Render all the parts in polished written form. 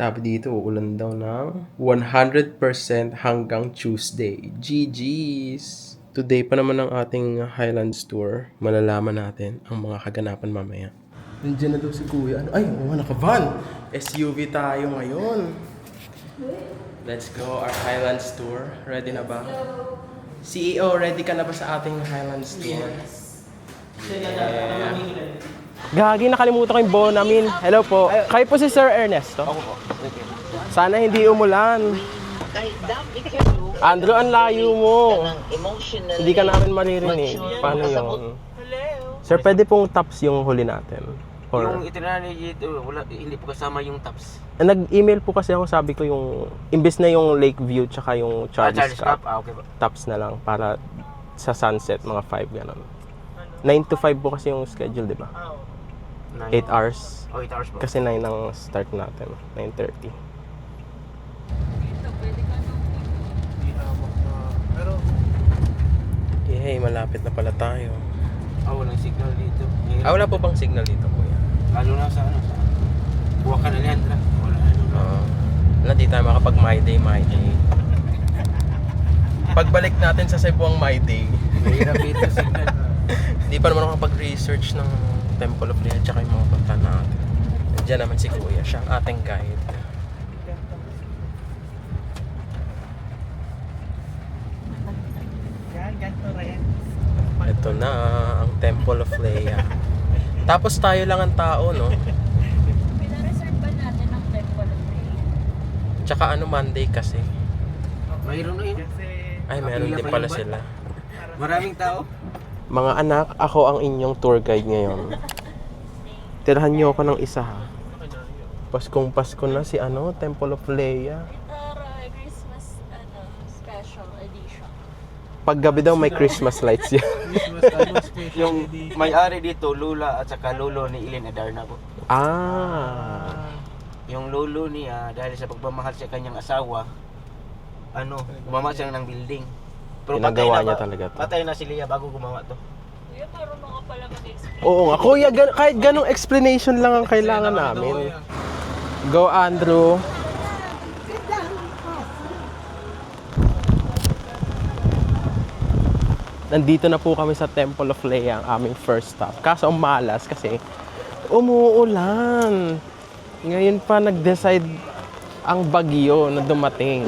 Sabi dito, uulan daw ng 100% hanggang Tuesday. GG's! Today pa naman ang ating Highlands Tour. Malalaman natin ang mga kaganapan mamaya. Nandiyan na daw si Kuya. Ay, naka-van! SUV tayo ngayon. Let's go, our Highlands Tour. Ready na ba? CEO, ready ka na ba sa ating Highlands Tour? Yes. Yeah. Gagi, nakalimutan ko yung bow namin. Hello po. Kayo po si Sir Ernesto? Ako po. Okay. Sana hindi umulan. Andrew, ang layo mo. Hindi ka namin maririnig. Paano yun? Sir, pwede pong tops yung huli natin? Or... Yung itinerary dito, wala, hindi po kasama yung tops. Nag-email po kasi ako, sabi ko yung, imbes na yung Lakeview tsaka yung Charlie's Cup, Okay po. tops na lang para sa sunset, mga 5 gano'n. 9 to 5 po kasi yung schedule, di ba? 8 hours. Oh, 8 hours po. Kasi 9 ang start natin, 9:30. Yay, malapit na pala tayo. Walang signal dito. Wala po bang signal dito, kuya? Lalo na sa ano, sa Buwakan na Leandra. Wala Wala, di tayo makapag My Day. Pagbalik natin sa Cebu ang My Day. Mahirap dito signal. Hindi pa naman ako kapag-research ng Temple of Leon tsaka yung mga punta natin. Diyan naman si Kuya, siya ang ating guide. Ito na ang Temple of Leia. Tapos tayo lang ang tao, no? Pinareserve ba natin ang Temple of Leia? Tsaka Monday kasi. Mayroon na yun. Ay, meron din pala sila. Maraming tao. Mga anak, ako ang inyong tour guide ngayon. Tirahan niyo ako ng isa, ha? Paskong Pasko na si Temple of Leia. Christmas special edition. Paggabi daw may Christmas lights yan. Yung may-ari dito, Lula at saka lolo ni Ilin Adarna po. Yung lolo niya, dahil sa pagmamahal sa kanyang asawa, gumawa siya ng building. Pero Pinagawa niya talaga to. Patay na si Leia bago gumawa to. Kuya, marunong ka pala mag-explain. Oo nga, kuya, kahit ganong explanation lang ang kailangan namin. Go, Andrew. Nandito na po kami sa Temple of Leia, ang aming first stop. Kaso malas kasi umuulan. Ngayon pa nag-decide ang bagyo na dumating.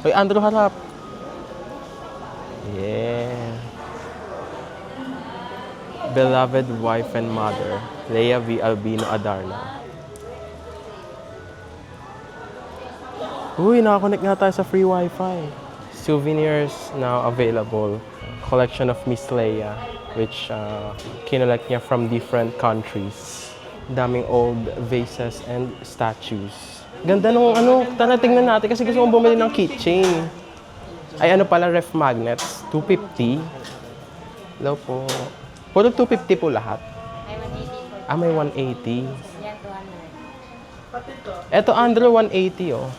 Hoy, Andrew, harap. Yeah. Beloved wife and mother, Leia V. Albino Adarna. Uy, nakakonect nga tayo sa free wifi. Souvenirs now available. Collection of Miss Leia, which kinolect niya from different countries. Daming old vases and statues. Ganda nung tara tingnan natin kasi gusto kong bumili ng keychain. Ay pala, ref magnets, 250. Hello po. Puro 250 po lahat. May 180 po. May 180. Yan, 200. Eto, Andrew, 180 oh.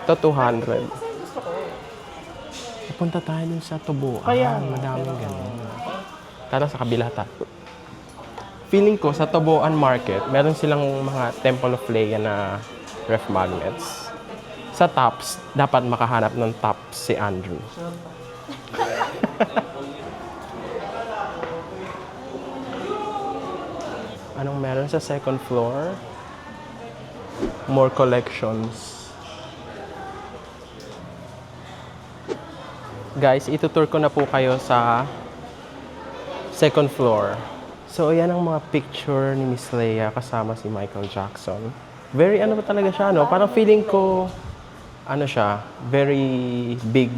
Ito, 200. Pupunta tayo dun sa Tubuan. Madaming ganun. Tara sa kabila tayo. Feeling ko sa Tubuan Market, meron silang mga Temple of Leia na ref magnets. Sa tops, dapat makahanap ng tops si Andrew. Anong meron sa second floor? More collections. Guys, itutour ko na po kayo sa second floor. So, ayan ang mga picture ni Miss Leia kasama si Michael Jackson. Very ba talaga siya, no? Parang feeling ko, siya, very big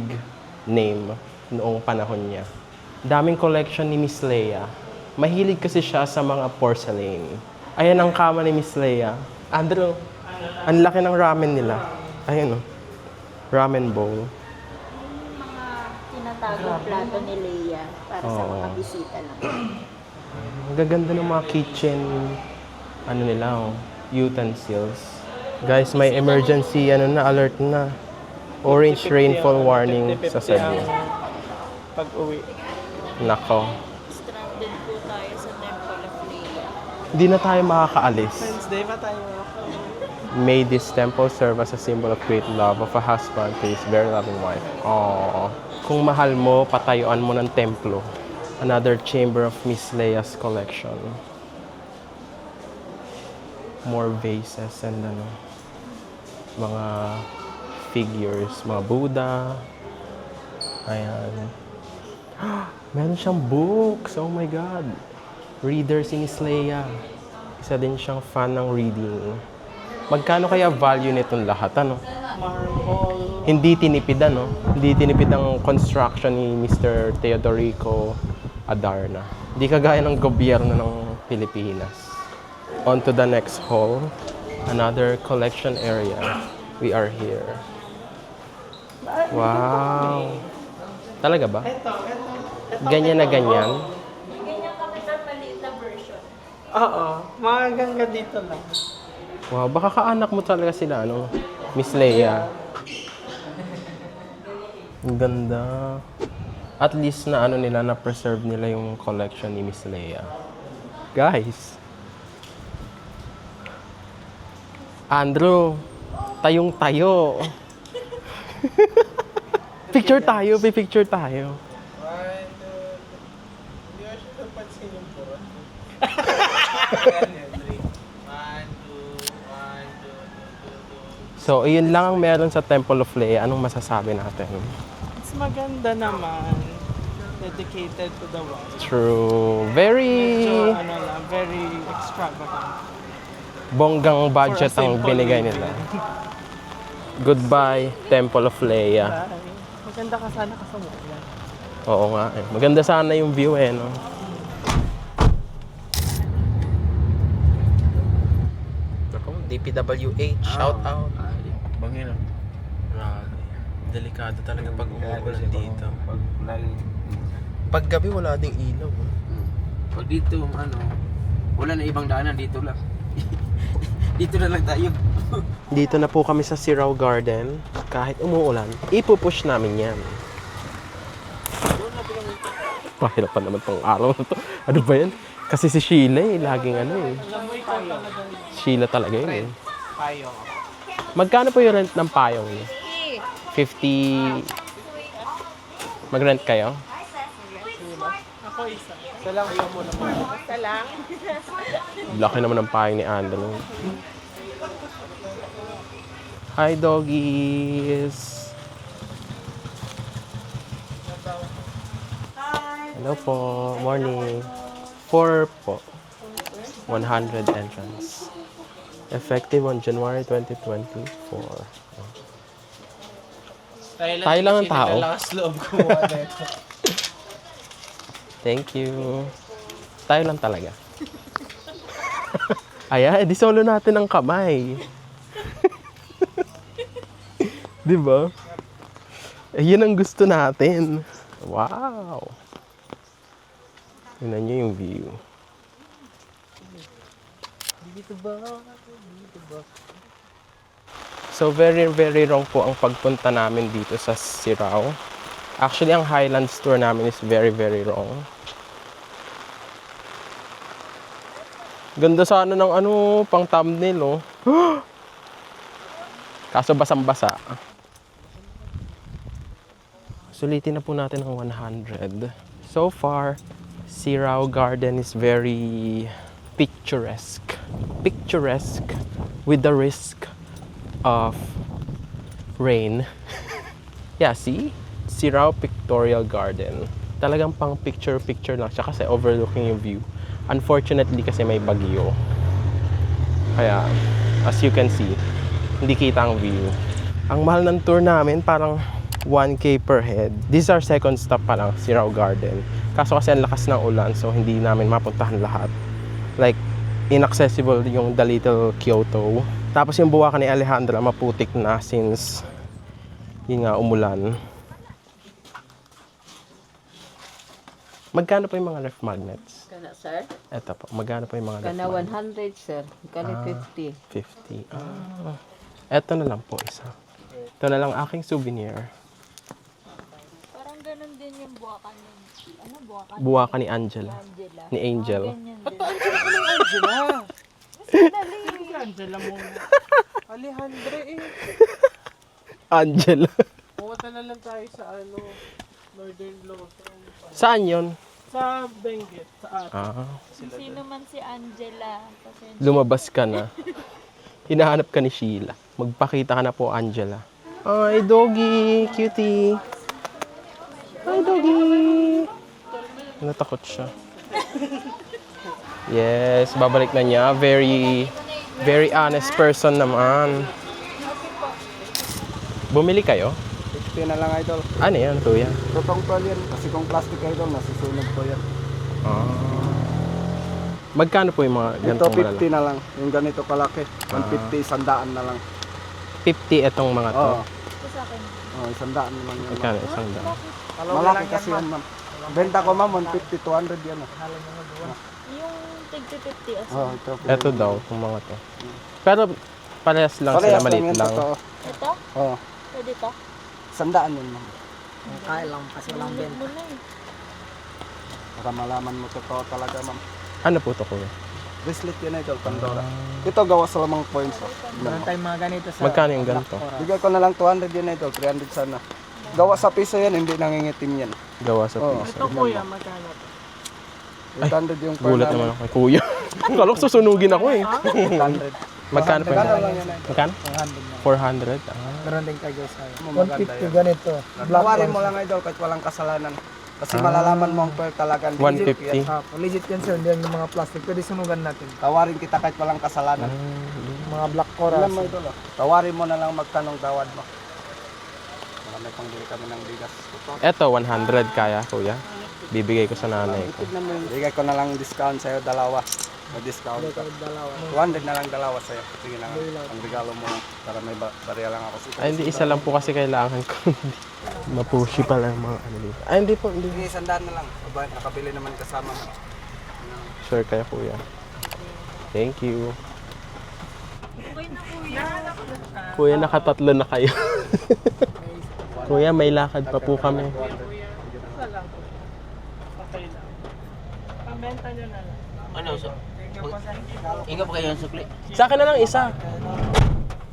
name noong panahon niya. Daming collection ni Miss Leia. Mahilig kasi siya sa mga porcelain. Ayan ang kama ni Miss Leia. Andrew, ang laki ng ramen nila. Ayan, ramen bowl. Mga tinatagong plato ni Leia para sa mga bisita lang. Ang gaganda ng mga kitchen, nila, utensils. Guys, may emergency, alert na. Orange rainfall warning sa Cebu. Pag-uwi. Nako. Stranded po tayo sa Temple Hindi na tayo makakaalis. Wednesday pa tayo. May this temple serve as a symbol of great love of a husband to his very loving wife. Aww. Kung mahal mo, patayuan mo ng templo. Another chamber of Miss Leia's collection. More vases and mga figures, mga Buddha. Ayan. Meron siyang books. Oh my God. Reader si Miss Leia. Isa din siyang fan ng reading. Magkano kaya value nitong lahat, ano? Marble. Hindi tinipid, ano? Hindi tinipid ang construction ni Mr. Teodorico Adarna. Hindi kagaya ng gobyerno ng Pilipinas. On to the next hall. Another collection area. We are here. Wow. Talaga ba? Ito. Ganyan na ganyan? Ganyan kami sa maliit na version. Oo. Mga gangga dito lang. Wow, baka kaanak mo talaga sila, ano? Miss Leia. Ang ganda. At least na nila, na-preserve nila yung collection ni Miss Leia. Guys. Andrew, tayong tayo. Picture tayo, picture tayo. Hindi ko siya napansin yung puro. So, iyon lang ang meron sa Temple of Leia. Anong masasabi natin? It's maganda naman. Dedicated to the wife. True. Very So, very extravagant. bonggang budget For a ang simple binigay living. nila. Goodbye, Temple of Leia. Bye. Maganda ka sana kasama yan. Oo nga eh. Maganda sana yung view eh, no? Ako, DPWH, shout out. Bangin. Grabe. Delikado talaga pag umuulan dito. Pag lagi. Pag gabi wala ding ilaw. Pag dito, wala na ibang daanan, dito lang. Dito na lang tayo. Dito na po kami sa Sirao Garden. Kahit umuulan, ipupush namin yan. Mahirap pa naman tong araw na to. Ano ba yan? Kasi si Sheila eh, laging eh. Alam mo ikaw talaga. Sheila talaga yun eh. Payo. Magkano po yung rent ng payong niyo? 50... Mag-rent kayo? Ako isa. Isa lang ayaw mo naman. Basta lang. Laki naman ng payong ni Andrew. Hi, doggies! Hello po. Morning. 4 po. 100 entrance. Effective on January 2024. Tayo lang ang tao. Lakas loob kumuha nito. Thank you. Tayo lang talaga. Ayan, edi solo natin ang kamay. Di ba? Eh, yun ang gusto natin. Wow. Tingnan nyo yung view. Dito ba? So, very, very wrong po ang pagpunta namin dito sa Sirao. Actually, ang Highlands tour namin is very, very wrong. Ganda sana ng pang thumbnail, oh. Kaso basang-basa. Sulitin na po natin ang 100. So far, Sirao Garden is very picturesque. Picturesque with the risk of rain. Yeah, see? Sirao Pictorial Garden. Talagang pang picture-picture lang siya kasi overlooking yung view. Unfortunately kasi may bagyo. Kaya, as you can see, hindi kita ang view. Ang mahal ng tour namin, parang 1K per head. This is our second stop pa lang, Sirao Garden. Kaso kasi ang lakas ng ulan, so hindi namin mapuntahan lahat. Like, inaccessible yung The Little Kyoto. Tapos yung Buwakan ni Alejandra, maputik na since yun nga, umulan. Magkano po yung mga ref magnets? Kana, sir? Eto po, magkano po yung mga ref Kana magnets? 100, sir. Kana 50. 50. Eto na lang po isa. Ito na lang aking souvenir. Parang ganun din yung buwakan nun. Buwaka ni Angela. Angela. Ni Angel. Ganyan Ba't din. pa Angela ka ng Angela? Sige, Angela muna. Alejandra eh. Angela. Pumunta na lang tayo sa Northern Luzon. Saan yon? Sa Benguet, sa ate. Sino man si Angela. Pasensya. Lumabas ka na. Hinahanap ka ni Sheila. Magpakita ka na po, Angela. Ay, doggy. Cutie. Ay, doggy. Natakot siya. Yes, babalik na niya. Very honest person naman. Bumili kayo? 50 na lang idol. Ano yan, kuya? Totoong tol yan. Kasi kung plastic idol, nasusunog po yan. Magkano po yung mga Ito ganitong 50 malala? na lang. Yung ganito kalaki. 150, 100 na lang. 50 itong mga to. Oo. Oh, 100 na lang yan. Magkano? Isang daan. Malaki kasi yan ma'am. Benta ko ma'am, 150, 200 yan. Yung tig-50 as Oh, ito. Ito daw, yung mga to. Pero parehas lang sila, maliit lang. Totoo. Ito? Oo. Pwede to? 100 yun ma'am. Kaya lang kasi walang Ulit mo na eh. Para malaman mo totoo talaga ma'am. Ano po to, kuya? Bracelet yan idol, Pandora. Ito gawa sa lamang points. Oh. Meron tayong mga ganito sa Magkano yung ganito? Bigay ko na lang 200 yan idol, 300 sana. Gawa sa piso yan, hindi nangingitim yan. Gawa sa Oo. piso. Ito kuya, magkano to? 800 yung Gulat naman ako kay kuya. Kala ko susunugin ako eh. 800. Magkano po Magkano yun? lang yan idol? Magkano? 400. meron din kayo sa 150 ganito. Tawarin mo lang idol kahit walang kasalanan. Kasi malalaman mo ang pearl talaga. 150. Legit yan sir, hindi yan yung mga plastic. Pwede sunugan natin. Tawarin kita kahit walang kasalanan. Mga black coral. Alam mo idol. Tawarin mo na lang magkanong tawad mo. Marami pang bili kami ng bigas. Eto, 100 kaya, kuya. Bibigay ko sa nanay ko. Bigay ko na lang discount sa'yo, dalawa. May discount ka. 200 na lang dalawa sa'yo. Sige na nga. Ang regalo mo para may barya lang ako. Ay, hindi. Isa lang po kasi kailangan ko. Mapushy pala yung mga ano dito. Ay, hindi po. Hindi. Sige, 100 na lang. Aba, nakabili naman kasama mo. Sure kaya, kuya. Thank you. Kuya, nakatatlo na kayo. Kuya, may lakad pa po kami. Isa lang. Okay lang. Pambenta nyo na lang. Ano, so? Ingat pa kayo yung sukli. Sa akin na lang isa.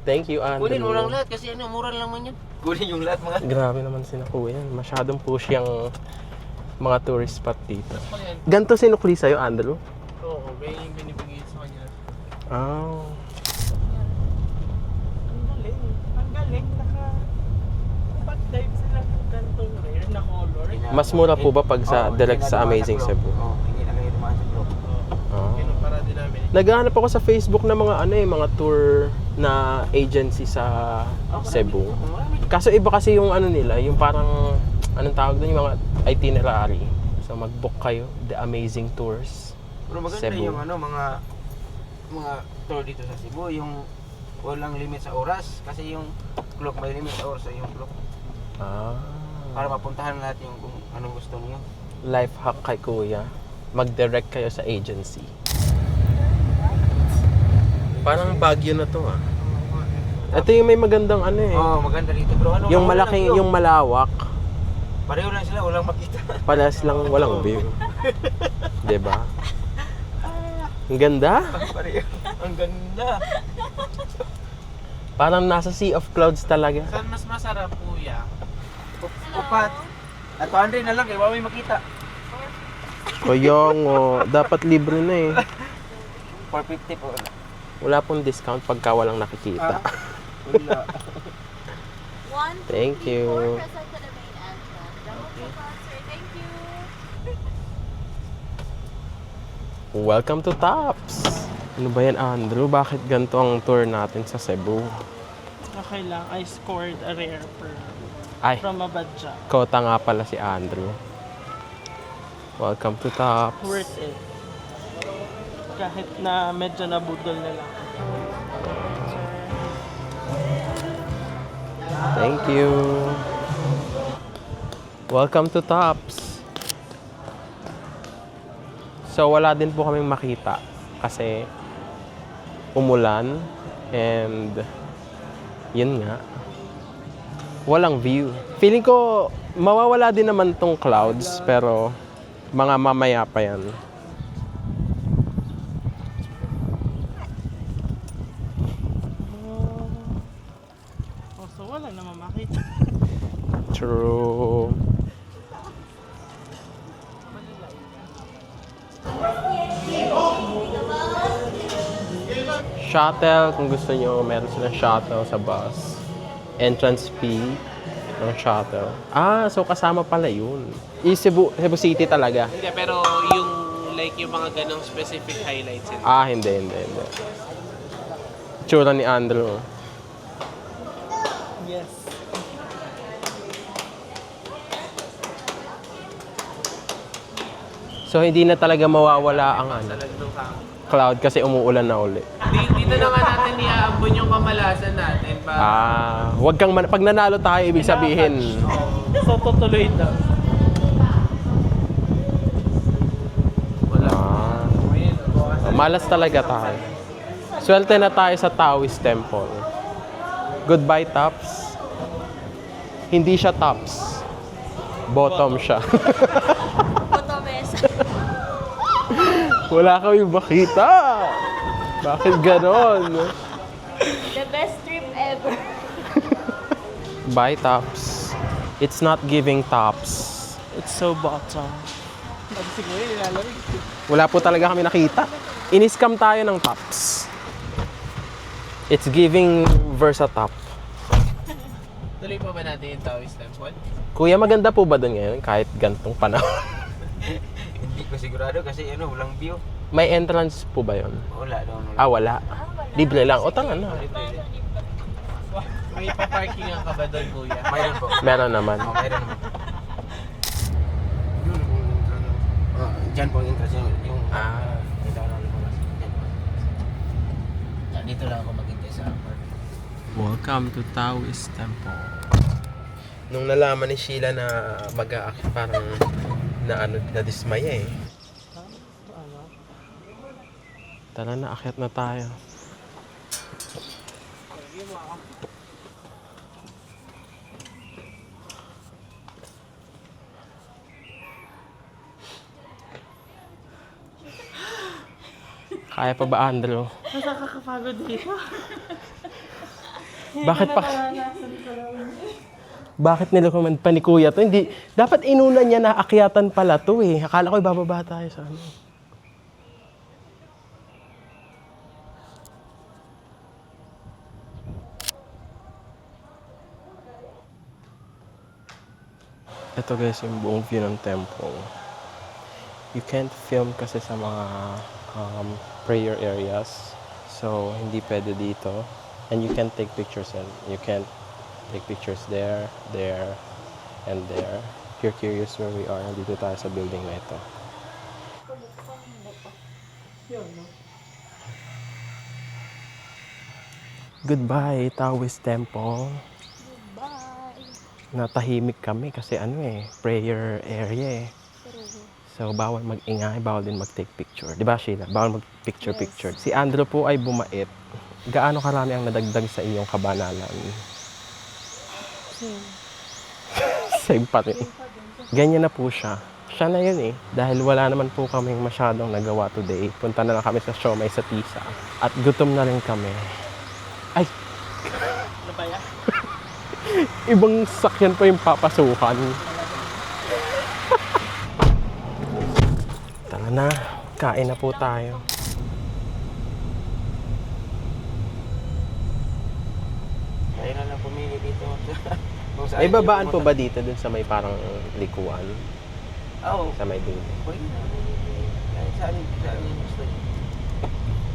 Thank you, Kunin mo lang Andrew. lahat kasi mura lang man yan. Kunin yung lahat mga. Grabe naman sila, kuya. Masyadong push yung mga tourist spot dito. Ganto sinukli sa'yo, Andrew? Oo, may binibigay sa kanya. Ah. Ang galing. Ang galing. Naka-dive sila ng gantong rare na color. Mas mura po ba pag sa direct sa Amazing Cebu? Oo, hindi na kayo dumaan sa Globe. Ah. Para din namin. Naghahanap ako sa Facebook ng mga mga tour na agency sa Cebu. Kaso iba kasi yung ano nila, yung parang anong tawag doon, yung mga itinerary. So mag-book kayo, The Amazing Tours. Pero maganda Cebu. yung mga tour dito sa Cebu, yung walang limit sa oras kasi yung clock may limit sa oras sa yung clock Ah. para mapuntahan lahat yung kung anong gusto niyo. Life hack kay kuya. Mag-direct kayo sa agency. Parang Baguio na to ah. Ito yung may magandang ano eh. Oh, maganda dito bro. Ano, Yung wala malaking, lang view. yung malawak. Pareho lang sila, walang makita. Parehas lang walang view. 'Di ba? Ang ganda. Pareho. Ang ganda. Parang nasa Sea of Clouds talaga. Saan mas masarap kuya? Upat. At 200 na lang, kaya may makita. Kaya nga, dapat libre na eh. 450 po. Wala pong discount pagka walang nakikita. Wala. Thank you. Present to the main entrance. Thank you. Welcome to Tops! Ano ba yan, Andrew? Bakit ganito ang tour natin sa Cebu? Okay lang, I scored a rare pearl Ay, from Abadja. kota nga pala si Andrew. Welcome to Tops. Worth it. Kahit na medyo nabudol na lang. Thank you. Welcome to Tops. So wala din po kaming makita kasi umulan and yun nga, walang view. Feeling ko mawawala din naman tong clouds pero Mga mamaya pa yan. Oh, so wala naman makita. True. Shuttle, kung gusto nyo, meron silang shuttle sa bus. Entrance fee ng shuttle. Ah, so kasama pala yun. Cebu City talaga. Hindi, pero yung like yung mga ganong specific highlights yun. Ah, hindi. Tsura ni Andrew. Yes. So, hindi na talaga mawawala ang ano, Talagang hangin. cloud kasi umuulan na uli. Dito na nga natin iaambon yung kamalasan natin. Ah, wag kang pag nanalo tayo, ibig sabihin. So, tutuloy daw. Malas talaga tayo. Swerte na tayo sa Taoist Temple. Goodbye, tops. Hindi siya tops. Bottom siya. Botomesa. Wala kami makita. Bakit ganon? The best trip ever. Bye, tops. It's not giving tops. It's so bottom. Pag siguro nilalamig. Wala po talaga kami nakita. Iniscam tayo ng tops. It's giving Versatop. Tuloy pa ba natin yung Taoist Temple? Kuya, maganda po ba doon ngayon kahit gantong panahon? Hindi ko sigurado kasi walang view. May entrance po ba yon? Wala daw. Ah, wala. Libre lang. O, tanga na. May pa-parking ka ba doon, kuya? Mayroon po. Meron naman. Mayroon naman. Diyan po ang entrance yung dito lang ako maghintay sa upper. Welcome to Taoist Temple. Nung nalaman ni Sheila na mag-aakit, parang na-dismaya eh. Tara na, akyat na tayo. Kaya pa ba, Andrew? Nakakapagod dito. Bakit pa? Bakit nilukuman pa ni Kuya to? Hindi, dapat inuna niya na akyatan pala to eh. Akala ko ibababa tayo sa ano. Ito guys, yung buong view ng temple. You can't film kasi sa mga prayer areas. So, hindi pwede dito. And you can't take pictures and you can't take pictures there, and there. If you're curious where we are, dito tayo sa building na ito. Goodbye, Taoist Temple. Natahimik kami kasi prayer area eh. So, bawal mag-ingay, bawal din mag-take picture. Di ba, Sheila? Bawal mag-picture-picture. Si Andrew po ay bumait. Gaano karami ang nadagdag sa inyong kabanalan? Same pa rin. Ganyan na po siya. Siya na yun eh. Dahil wala naman po kaming masyadong nagawa today. Punta na lang kami sa siomai sa Tisa. At gutom na rin kami. Ay! Ano ba yan? Ibang sakyan pa yung papasukan. Tara na, kain na po tayo. Tayo na lang pumili dito. May babaan po ba dito dun sa may parang likuan? Oo. Sa may dulo? Pwede na. Kahit saan yung gusto niyo.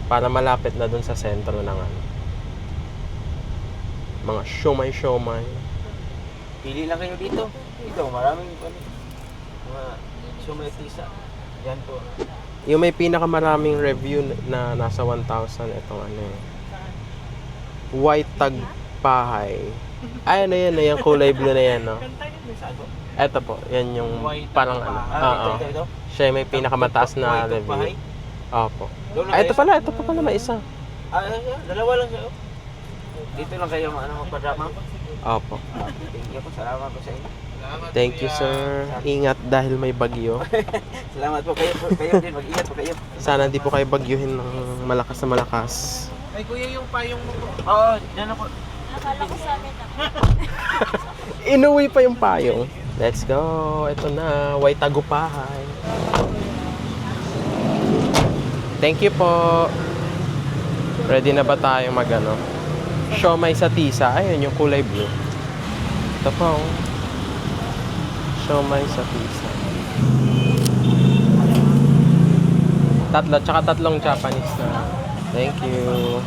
Para malapit na dun sa sentro ng mga siomai. Pili lang kayo dito. Dito, maraming mga sumetisa. Yan po. Yung may pinakamaraming review na nasa 1,000, itong White Tagpahay. Ay, yan, kulay blue na yan, no? Eto po, yan yung parang Ito. Siya yung may pinakamataas na White review. Tagpahay. Opo. Doon lang Ay, kayo ito pa pala may isa. dalawa lang siya. Dito lang kayo magpa-drop, ma'am. Opo. Thank you po. Salamat po sa inyo. Thank you, sir. Ingat dahil may bagyo. Salamat po kayo. Kayo din. Mag-ingat po kayo. Sana hindi po kayo bagyuhin ng malakas na malakas. Ay, kuya, yung payong mo po. Oo, dyan na po. Akala ko sa amin ako. Inuwi pa yung payong. Let's go. Ito na. Way tagupahay. Thank you po. Ready na ba tayo magano? Siomai sa tisa. Ayun yung kulay blue. Ito pa oh. Siomai sa tisa. Tatlo, tsaka tatlong Japanese na. Thank you.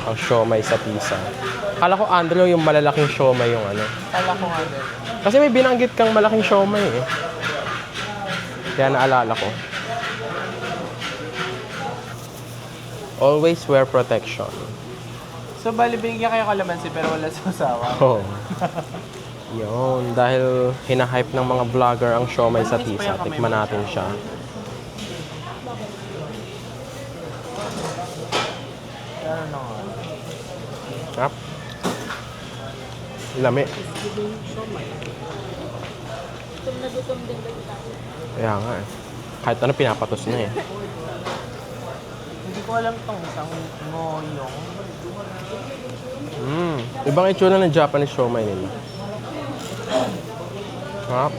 Ang siomai sa tisa. Kala ko Andrew yung malalaking siomai yung ano. Kala ko nga din. Kasi may binanggit kang malaking siomai eh. Kaya naalala ko. Always wear protection. So, bali, binigyan kayo kalamansi pero wala sa usawa. Oh. Yun, dahil hinahype ng mga vlogger ang siomai sa tisa. Tikman natin siya. Ano nga? Yap. Lami. Gutom na gutom din ba tayo? Kaya nga eh. Kahit ano pinapatos na eh. Hindi ko alam tong isang ngoyong. Ibang itsura ng Japanese siomai nila. Hap.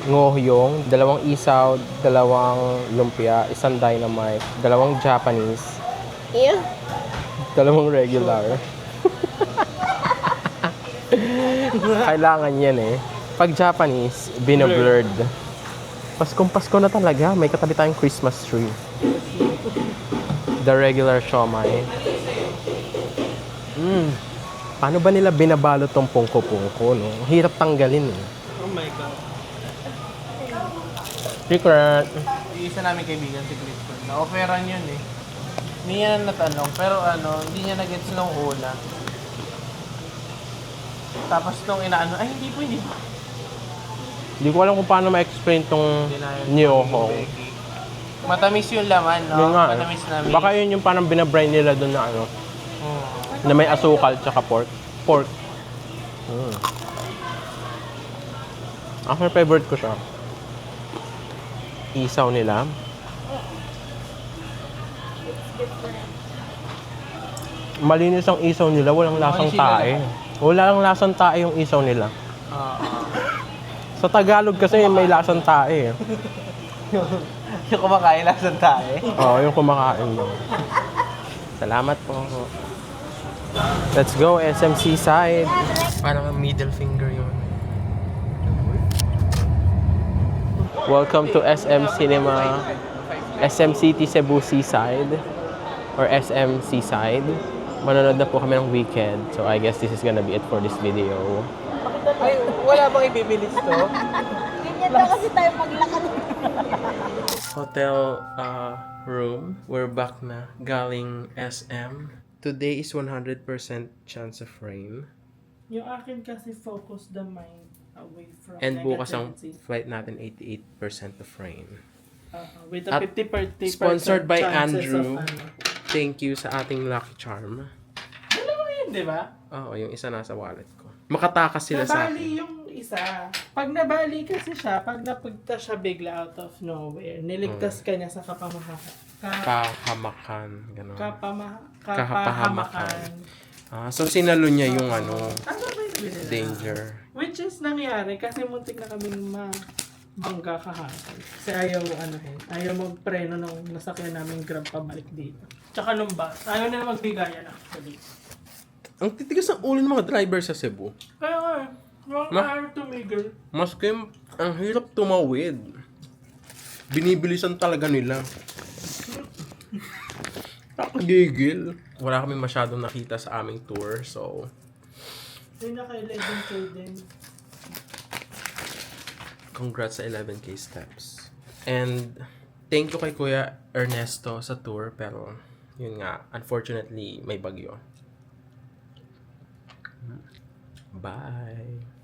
Ngohyong, dalawang isaw, dalawang lumpia, isang dynamite, dalawang Japanese, Ew. dalawang regular. Kailangan yan eh. Pag Japanese, binoblurred. Paskong Pasko na talaga. May katabi tayong Christmas tree. The regular siomai. Paano ba nila binabalot tong pungko-pungko, no? Hirap tanggalin eh. Oh my God. Secret. Yung isa namin kaibigan si Clifton. Na-offeran yun eh. Hindi niya na natanong, pero hindi niya na-gets nung una. Tapos nung inaano, ay hindi po. Hindi ko alam kung paano ma-explain tong Nyohong. Matamis yung laman, no? Yun nga eh. Matamis namin. Baka yun yung parang binabrain nila doon na ano, na may asukal tsaka pork. Pork. Actually, favorite ko siya. Isaw nila. Malinis ang isaw nila, walang lasang tae. Walang lasang tae yung isaw nila. Sa Tagalog kasi may lasang tae. Yung kumakain lang sa tae. Oo, yung kumakain mo. Salamat po. Let's go, SMC side. Parang middle finger yun. Welcome to SM Cinema, SM City Cebu Seaside, or SM Seaside. Manonood na po kami ng weekend, so I guess this is gonna be it for this video. Ay, wala bang ibibilis to? Ganyan na kasi tayo maglakad. Hotel room. We're back na galing SM. Today is 100% chance of rain. Yung akin kasi focus the mind away from And bukas ang negativity. flight natin 88% of rain. With a At 50% sponsored by chances Andrew. of ano. Thank you sa ating Lucky Charm. Dalawa yun, di ba? Oo, yung isa nasa wallet ko. Makatakas sila sa akin. Nabali yung isa. Pag nabali kasi siya, pag napunta siya bigla out of nowhere, niligtas ka niya sa Kahamakan. Ganun. kapahamakan. So sinalo niya yung ano, Ano ba yung nabili nila? danger. Which is nangyari kasi muntik na kaming mabangga kahapon. Kasi ayaw ayaw magpreno nung nasakyan namin Grab pabalik dito. Tsaka nung bus, ayaw na magbigayan actually. Ang titigas ng ulo ng mga driver sa Cebu. Kaya nga, ayaw tumigil. Mas kayo, ang hirap tumawid. Binibilisan talaga nila. Nakagigil. Wala kami masyadong nakita sa aming tour, so Yung naka-11K din. congrats sa 11K steps. And thank you kay Kuya Ernesto sa tour, pero yun nga, unfortunately, may bagyo. Bye!